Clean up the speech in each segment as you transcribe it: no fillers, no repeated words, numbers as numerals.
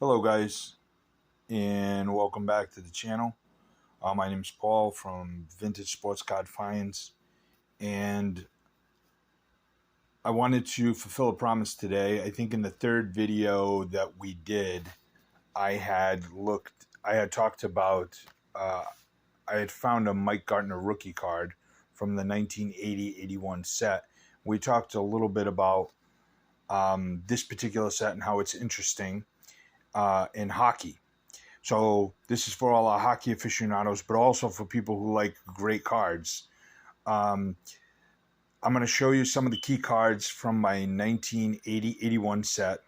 Hello guys, and welcome back to the channel. My name is Paul from Vintage Sports Card Finds, and I wanted to fulfill a promise today. I think in the third video that we did, I had talked about, I had found a Mike Gardner rookie card from the 1980-81 set. We talked a little bit about this particular set and how it's interesting in hockey. So this is for all our hockey aficionados, but also for people who like great cards. I'm going to show you some of the key cards from my 1980-81 set,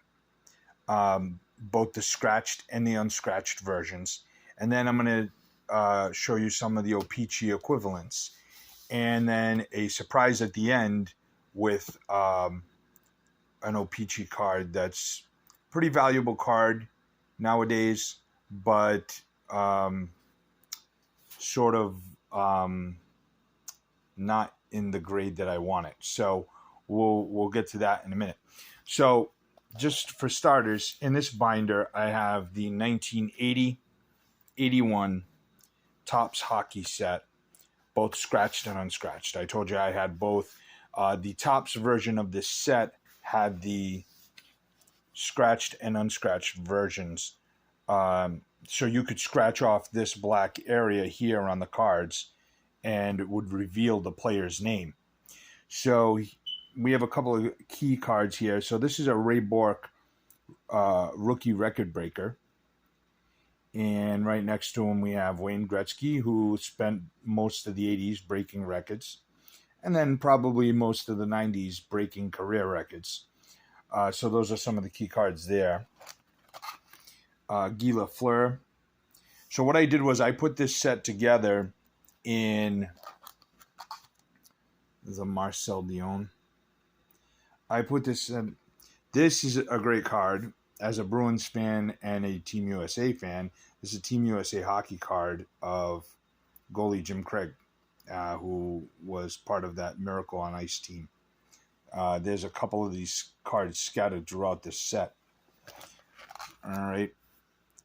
both the scratched and the unscratched versions. And then I'm going to show you some of the O-Pee-Chee equivalents. And then a surprise at the end with an O-Pee-Chee card that's a pretty valuable card nowadays, but sort of not in the grade that I want it. So we'll get to that in a minute. So just for starters, in this binder, I have the 1980-81 Topps hockey set, both scratched and unscratched. I told you I had both. The Topps version of this set had the scratched and unscratched versions. So you could scratch off this black area here on the cards and it would reveal the player's name. So we have a couple of key cards here. So this is a Ray Bork rookie record breaker. And right next to him we have Wayne Gretzky, who spent most of the 80s breaking records. And then probably most of the 90s breaking career records. So those are some of the key cards there. Guy Lafleur. So what I did was I put this set together in the Marcel Dion. I put this in. This is a great card. As a Bruins fan and a Team USA fan, this is a Team USA hockey card of goalie Jim Craig, who was part of that Miracle on Ice team. There's a couple of these cards scattered throughout this set. All right.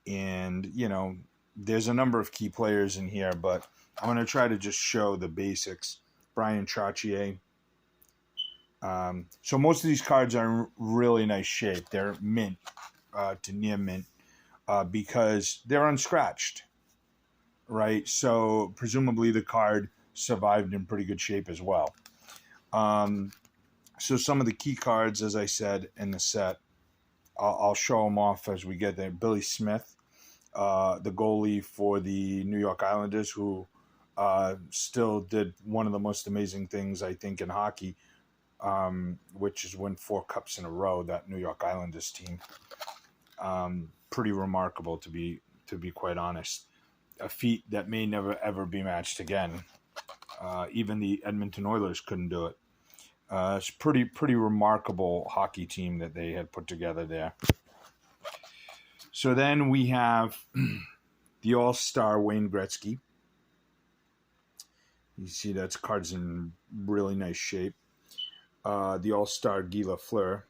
And, you know, there's a number of key players in here, but I'm going to try to just show the basics. Brian Trottier. So most of these cards are in really nice shape. They're mint to near mint because they're unscratched, right? So presumably the card survived in pretty good shape as well. So some of the key cards, as I said, in the set, I'll show them off as we get there. Billy Smith, the goalie for the New York Islanders, who still did one of the most amazing things, I think, in hockey, which is win 4 cups in a row, that New York Islanders team. Pretty remarkable, to be quite honest. A feat that may never, ever be matched again. Even the Edmonton Oilers couldn't do it. It's pretty remarkable hockey team that they had put together there. So then we have the All-Star Wayne Gretzky. You see that's cards in really nice shape. The All-Star Guy Lafleur.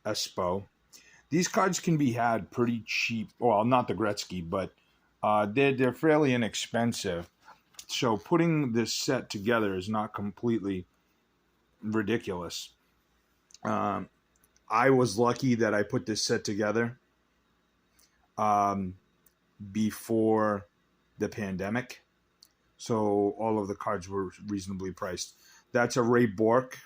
Espo. These cards can be had pretty cheap. Well, not the Gretzky, but they're fairly inexpensive. So putting this set together is not completely ridiculous. I was lucky that I put this set together before the pandemic, so all of the cards were reasonably priced. That's a Ray Bork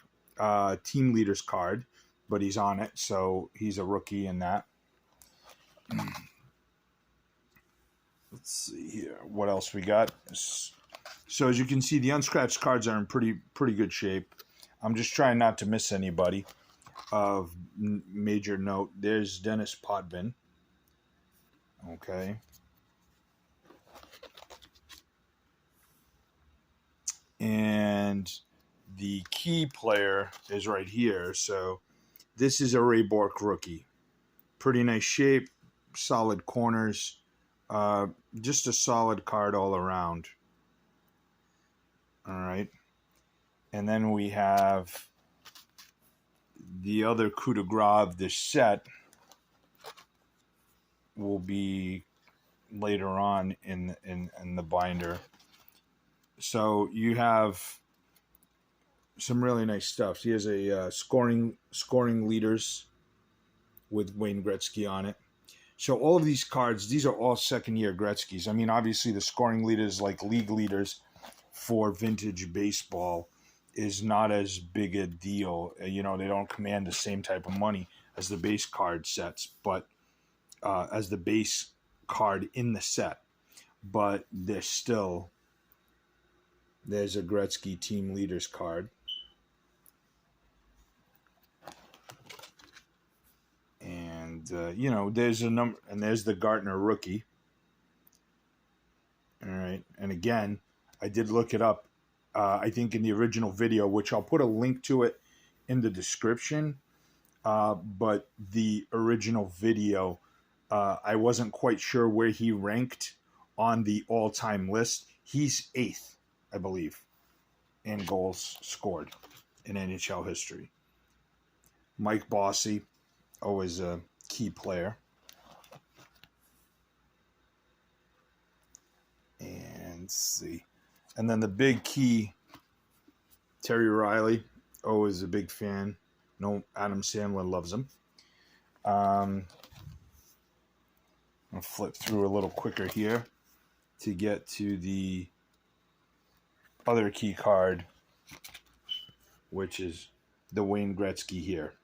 team leaders card, but he's on it, so he's a rookie in that. Let's see here, what else we got. So as you can see, the unscratched cards are in pretty good shape. I'm just trying not to miss anybody of major note. There's Dennis Potvin. Okay. And the key player is right here. So this is a Ray Bork rookie. Pretty nice shape, solid corners. Just a solid card all around. All right. And then we have the other coup de grace of this set will be later on in the binder. So you have some really nice stuff. Here's a scoring leaders with Wayne Gretzky on it. So all of these cards, these are all second-year Gretzky's. I mean, obviously the scoring leaders, like league leaders for vintage baseball, is not as big a deal. You know, they don't command the same type of money as the base card sets, but as the base card in the set. But there's a Gretzky team leaders card. And, you know, there's a number, and there's the Gardner rookie. All right. And again, I did look it up. I think in the original video, which I'll put a link to it in the description. But the original video, I wasn't quite sure where he ranked on the all-time list. He's 8th, I believe, in goals scored in NHL history. Mike Bossy, always a key player. And let's see. And then the big key, Terry Riley, always a big fan. No, Adam Sandler loves him. I'll flip through a little quicker here to get to the other key card, which is the Wayne Gretzky here.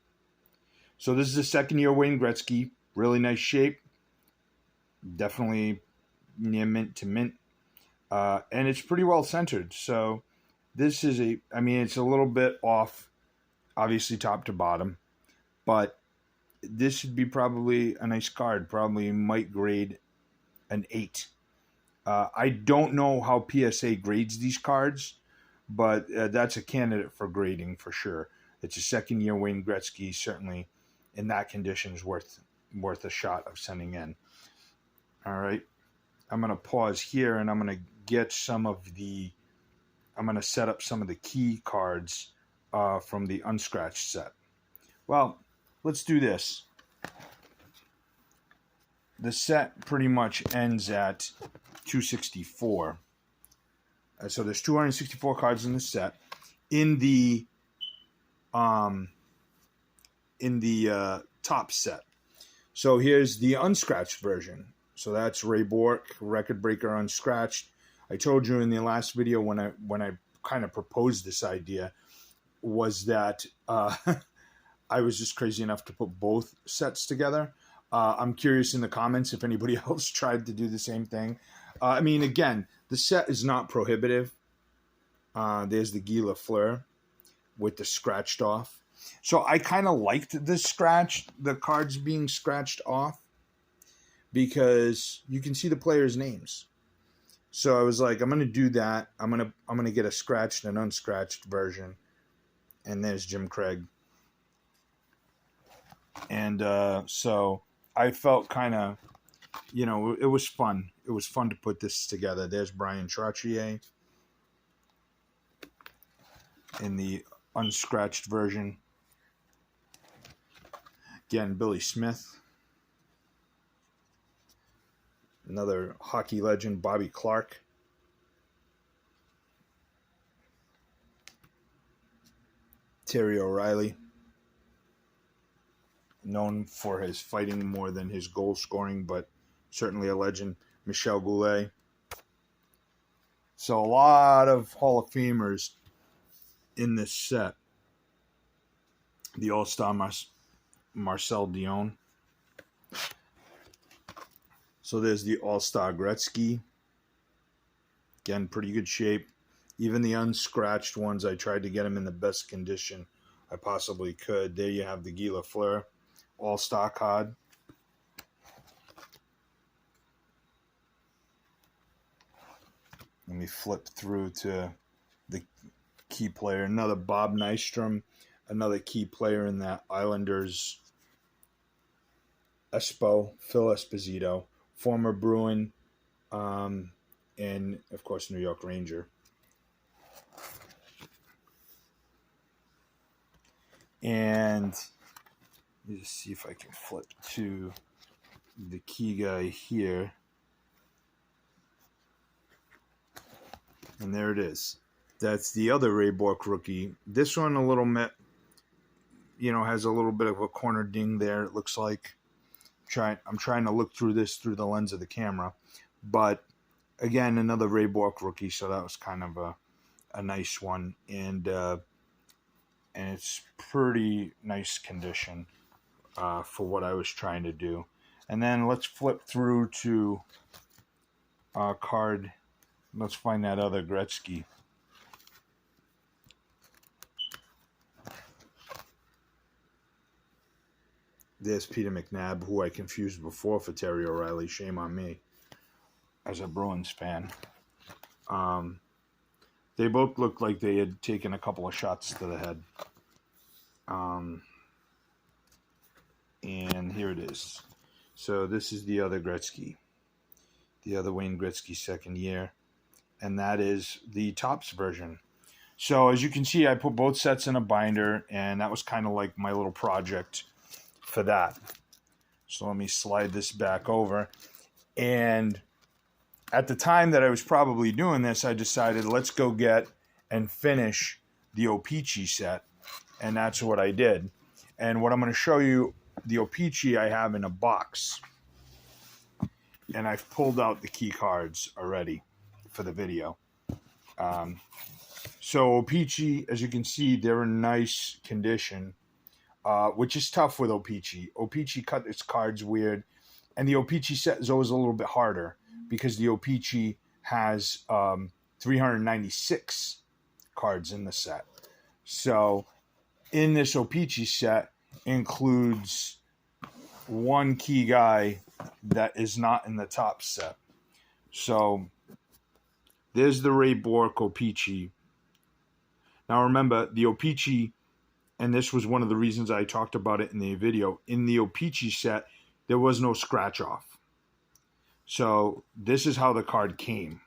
So this is the second-year Wayne Gretzky. Really nice shape. Definitely near mint to mint. And it's pretty well centered. So this is it's a little bit off, obviously top to bottom, but this should be probably a nice card. Probably might grade an 8. I don't know how PSA grades these cards, but that's a candidate for grading for sure. It's a second-year Wayne Gretzky, certainly in that condition is worth a shot of sending in. All right. I'm going to pause here, and I'm going to get I'm going to set up some of the key cards from the unscratched set. Well, let's do this. The set pretty much ends at 264. So there's 264 cards in the set. In the top set. So here's the unscratched version. So that's Ray Bourque, record breaker unscratched. I told you in the last video when I kind of proposed this idea was that I was just crazy enough to put both sets together. I'm curious in the comments if anybody else tried to do the same thing. I mean, again, the set is not prohibitive. There's the Guy Lafleur with the scratched off. So I kind of liked the cards being scratched off, because you can see the players' names. So I was like, I'm going to do that. I'm going to get a scratched and unscratched version. And there's Jim Craig. And so I felt kind of, it was fun. It was fun to put this together. There's Brian Trottier in the unscratched version. Again, Billy Smith. Another hockey legend, Bobby Clark. Terry O'Reilly, known for his fighting more than his goal scoring, but certainly a legend. Michel Goulet. So a lot of Hall of Famers in this set. The All-Star Marcel Dion. So there's the All-Star Gretzky. Again, pretty good shape. Even the unscratched ones, I tried to get them in the best condition I possibly could. There you have the Guy Lafleur All-Star card. Let me flip through to the key player. Another Bob Nystrom, another key player in that Islanders. Phil Esposito, former Bruin, and, of course, New York Ranger. And let me just see if I can flip to the key guy here. And there it is. That's the other Bork Rookie. This one a little bit, has a little bit of a corner ding there, it looks like. I'm trying to look through this through the lens of the camera. But, again, another Bork Rookie, so that was kind of a nice one. And it's pretty nice condition for what I was trying to do. And then let's flip through to card. Let's find that other Gretzky. There's Peter Mcnabb, who I confused before for Terry O'Reilly. Shame on me as a Bruins fan. They both looked like they had taken a couple of shots to the head. And here it is. So this is the other Gretzky. The other Wayne Gretzky 2nd year. And that is the Topps version. So as you can see, I put both sets in a binder, and that was kind of like my little project for that. So let me slide this back over. And at the time that I was probably doing this, I decided let's go get and finish the O-Pee-Chee set. And that's what I did. And what I'm going to show you, the O-Pee-Chee I have in a box. And I've pulled out the key cards already for the video. So O-Pee-Chee, as you can see, they're in nice condition, which is tough with O-Pee-Chee. O-Pee-Chee cut its cards weird, and the O-Pee-Chee set is always a little bit harder because the O-Pee-Chee has 396 cards in the set. So in this O-Pee-Chee set includes one key guy that is not in the top set. So there's the Bork O-Pee-Chee. Now remember, the O-Pee-Chee, and this was one of the reasons I talked about it in the video, in the O-Pee-Chee set, there was no scratch off. So this is how the card came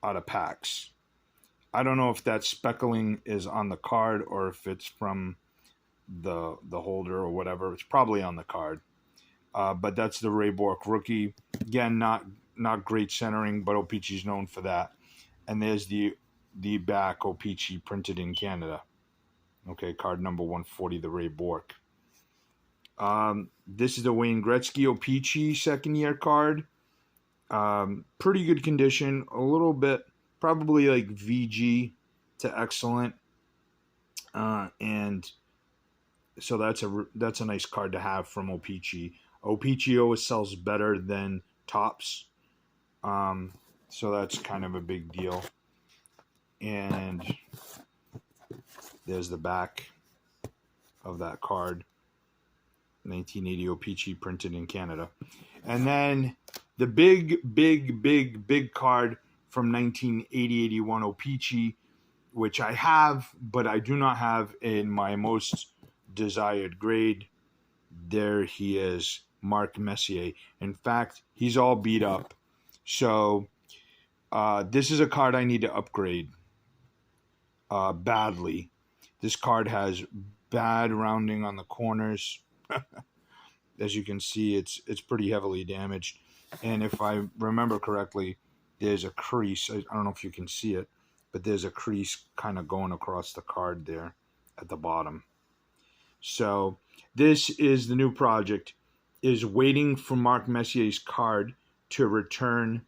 out of packs. I don't know if that speckling is on the card or if it's from the holder or whatever. It's probably on the card. But that's the Bork Rookie. Again, not great centering, but O-Pee-Chee is known for that. And there's the back O-Pee-Chee printed in Canada. Okay, card number 140, the Bork. This is the Wayne Gretzky O-Pee-Chee 2nd year card. Pretty good condition. A little bit, probably like VG to excellent. And so that's a nice card to have from O-Pee-Chee. O-Pee-Chee always sells better than Topps. So that's kind of a big deal. And there's the back of that card. 1980 O-Pee-Chee printed in Canada. And then the big card from 1980-81 O-Pee-Chee, which I have, but I do not have in my most desired grade. There he is, Bourque Messier. In fact, he's all beat up. So this is a card I need to upgrade badly. This card has bad rounding on the corners. As you can see, it's pretty heavily damaged. And if I remember correctly, there's a crease. I don't know if you can see it, but there's a crease kind of going across the card there at the bottom. So this is the new project, is waiting for Bourque Messier's card to return,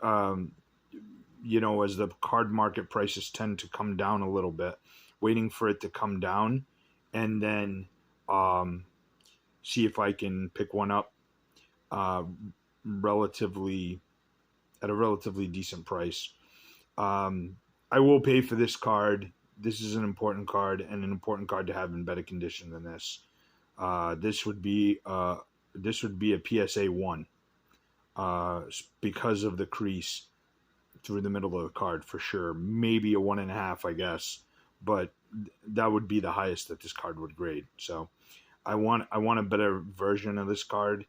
as the card market prices tend to come down a little bit, waiting for it to come down, and then see if I can pick one up at a relatively decent price. I will pay for this card. This is an important card, and an important card to have in better condition than this. This would be a PSA 1 because of the crease through the middle of the card for sure. Maybe a 1.5, I guess, but that would be the highest that this card would grade. So I want a better version of this card,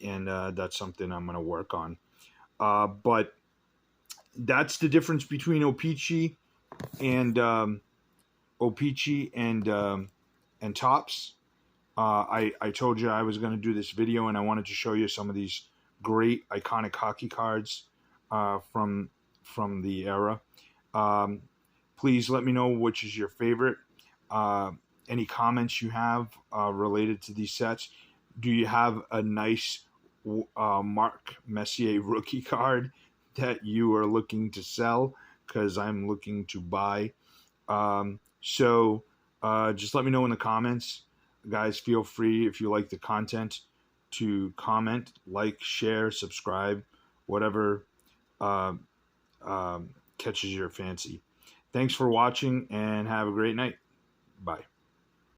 and that's something I'm going to work on. But that's the difference between O-Pee-Chee and Topps. I told you I was going to do this video, and I wanted to show you some of these great iconic hockey cards from the era. Um, Please let me know which is your favorite. Any comments you have related to these sets. Do you have a nice Bourque Messier rookie card that you are looking to sell? Because I'm looking to buy. Just let me know in the comments. Guys, feel free, if you like the content, to comment, like, share, subscribe, whatever uh, catches your fancy. Thanks for watching, and have a great night. Bye.